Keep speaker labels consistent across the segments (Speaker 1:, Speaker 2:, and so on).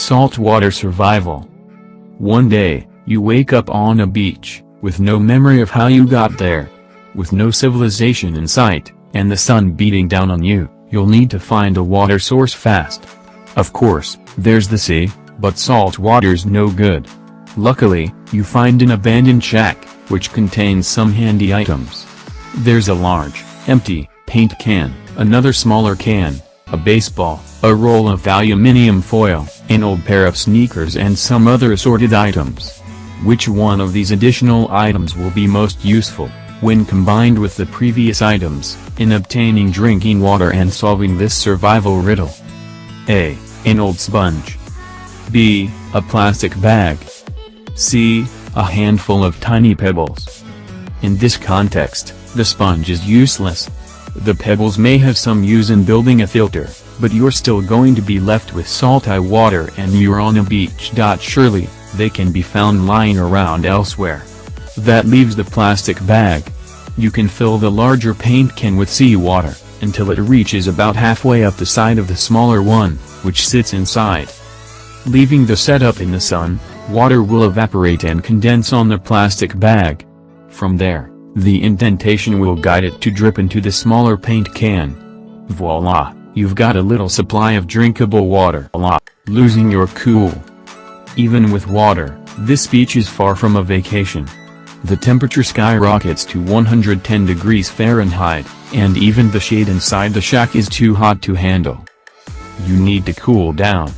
Speaker 1: Saltwater survival. One day, you wake up on a beach, with no memory of how you got there. With no civilization in sight, and the sun beating down on you, you'll need to find a water source fast. Of course, there's the sea, but salt water's no good. Luckily, you find an abandoned shack, which contains some handy items. There's a large, empty, paint can, another smaller can, a baseball, a roll of aluminium foil, an old pair of sneakers and some other assorted items. Which one of these additional items will be most useful, when combined with the previous items, in obtaining drinking water and solving this survival riddle? A. An old sponge. B. A plastic bag. C. A handful of tiny pebbles. In this context, the sponge is useless. The pebbles may have some use in building a filter, but you're still going to be left with salty water and you're on a beach. Surely, they can be found lying around elsewhere. That leaves the plastic bag. You can fill the larger paint can with seawater, until it reaches about halfway up the side of the smaller one, which sits inside. Leaving the setup in the sun, water will evaporate and condense on the plastic bag. From there, the indentation will guide it to drip into the smaller paint can. Voila, you've got a little supply of drinkable water. Losing your cool. Even with water, this beach is far from a vacation. The temperature skyrockets to 110 degrees Fahrenheit, and even the shade inside the shack is too hot to handle. You need to cool down.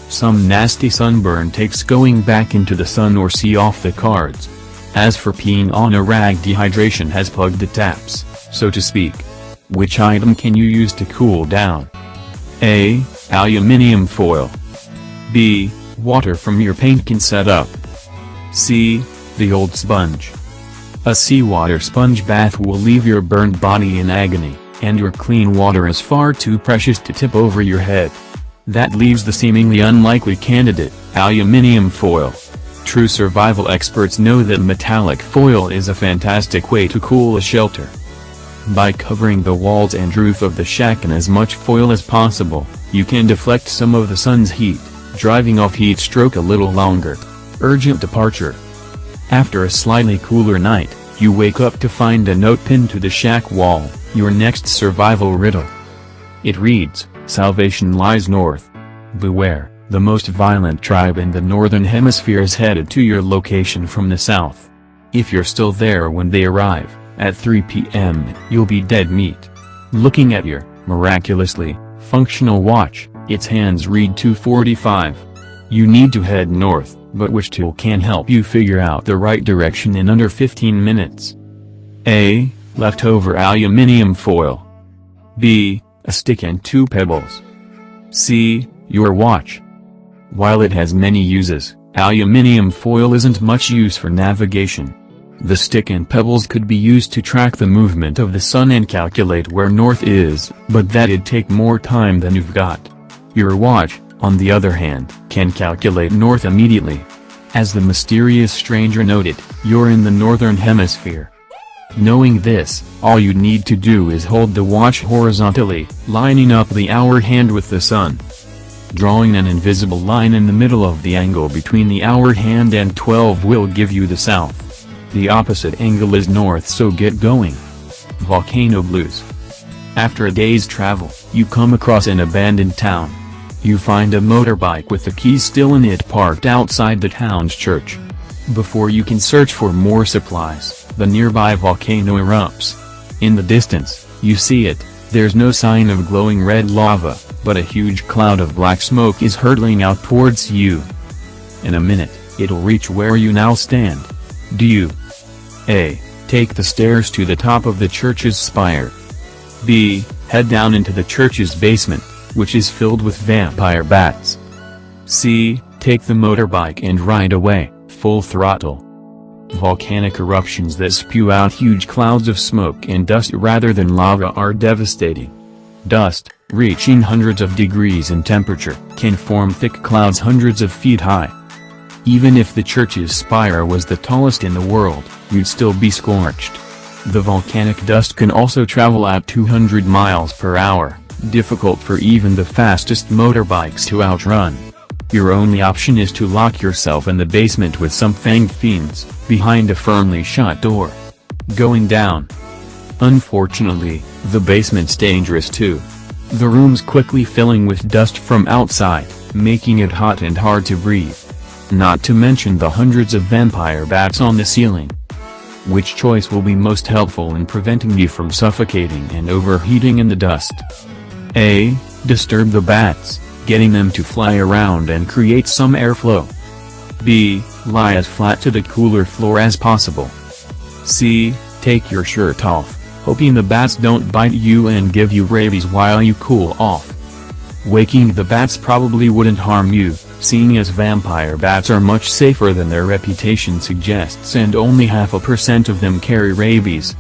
Speaker 1: Some nasty sunburn takes going back into the sun or sea off the cards. As for peeing on a rag, dehydration has plugged the taps, so to speak. Which item can you use to cool down? A. Aluminium foil. B. Water from your paint can setup. C. The old sponge. A seawater sponge bath will leave your burned body in agony, and your clean water is far too precious to tip over your head. That leaves the seemingly unlikely candidate, aluminium foil. True survival experts know that metallic foil is a fantastic way to cool a shelter. By covering the walls and roof of the shack in as much foil as possible, you can deflect some of the sun's heat, driving off heat stroke a little longer. Urgent departure. After a slightly cooler night, you wake up to find a note pinned to the shack wall, your next survival riddle. It reads, "Salvation lies north. Beware, the most violent tribe in the northern hemisphere is headed to your location from the south. If you're still there when they arrive, at 3 p.m., you'll be dead meat." Looking at your, miraculously, functional watch, its hands read 2:45. You need to head north, but which tool can help you figure out the right direction in under 15 minutes? A. Leftover aluminium foil. B. A stick and 2 pebbles. C. Your watch. While it has many uses, aluminium foil isn't much use for navigation. The stick and pebbles could be used to track the movement of the sun and calculate where north is, but that'd take more time than you've got. Your watch, on the other hand, can calculate north immediately. As the mysterious stranger noted, you're in the northern hemisphere. Knowing this, all you need to do is hold the watch horizontally, lining up the hour hand with the sun. Drawing an invisible line in the middle of the angle between the hour hand and 12 will give you the south. The opposite angle is north, so get going. Volcano blues. After a day's travel, you come across an abandoned town. You find a motorbike with the keys still in it parked outside the town's church. Before you can search for more supplies, the nearby volcano erupts. In the distance, you see it, there's no sign of glowing red lava, but a huge cloud of black smoke is hurtling out towards you. In a minute, it'll reach where you now stand. Do you A. Take the stairs to the top of the church's spire? B. Head down into the church's basement, which is filled with vampire bats? C. Take the motorbike and ride away, full throttle? Volcanic eruptions that spew out huge clouds of smoke and dust rather than lava are devastating. Dust, reaching hundreds of degrees in temperature, can form thick clouds hundreds of feet high. Even if the church's spire was the tallest in the world, you'd still be scorched. The volcanic dust can also travel at 200 miles per hour, difficult for even the fastest motorbikes to outrun. Your only option is to lock yourself in the basement with some fanged fiends, behind a firmly shut door. Going down. Unfortunately, the basement's dangerous too. The room's quickly filling with dust from outside, making it hot and hard to breathe. Not to mention the hundreds of vampire bats on the ceiling. Which choice will be most helpful in preventing you from suffocating and overheating in the dust? A. Disturb the bats, getting them to fly around and create some airflow. B. Lie as flat to the cooler floor as possible. C. Take your shirt off, hoping the bats don't bite you and give you rabies while you cool off. Waking the bats probably wouldn't harm you, seeing as vampire bats are much safer than their reputation suggests and only 0.5% of them carry rabies.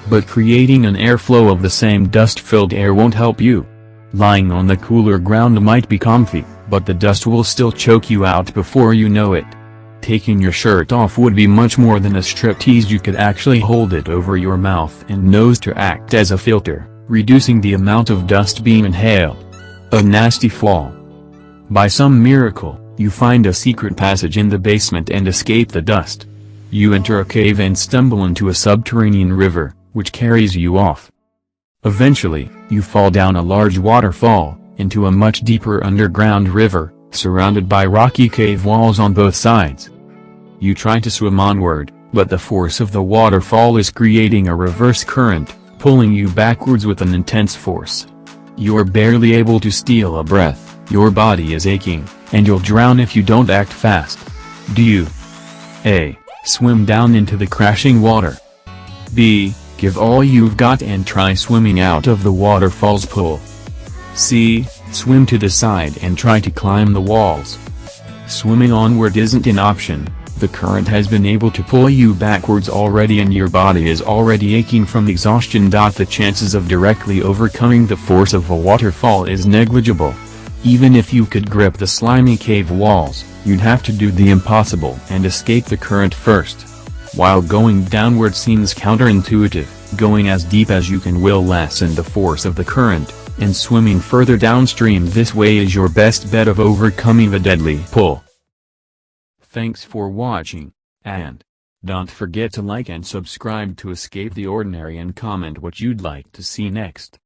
Speaker 1: But creating an airflow of the same dust-filled air won't help you. Lying on the cooler ground might be comfy, but the dust will still choke you out before you know it. Taking your shirt off would be much more than a striptease. You could actually hold it over your mouth and nose to act as a filter, reducing the amount of dust being inhaled. A nasty fall. By some miracle, you find a secret passage in the basement and escape the dust. You enter a cave and stumble into a subterranean river, which carries you off. Eventually, you fall down a large waterfall, into a much deeper underground river, surrounded by rocky cave walls on both sides. You try to swim onward, but the force of the waterfall is creating a reverse current, pulling you backwards with an intense force. You're barely able to steal a breath, your body is aching, and you'll drown if you don't act fast. Do you? A. Swim down into the crashing water. B. Give all you've got and try swimming out of the waterfall's pool. C. Swim to the side and try to climb the walls. Swimming onward isn't an option, the current has been able to pull you backwards already and your body is already aching from exhaustion. The chances of directly overcoming the force of a waterfall is negligible. Even if you could grip the slimy cave walls, you'd have to do the impossible and escape the current first. While going downward seems counterintuitive, going as deep as you can will lessen the force of the current, and swimming further downstream this way is your best bet of overcoming the deadly pull. Thanks for watching, and don't forget to like and subscribe to escape the ordinary and comment what you'd like to see next.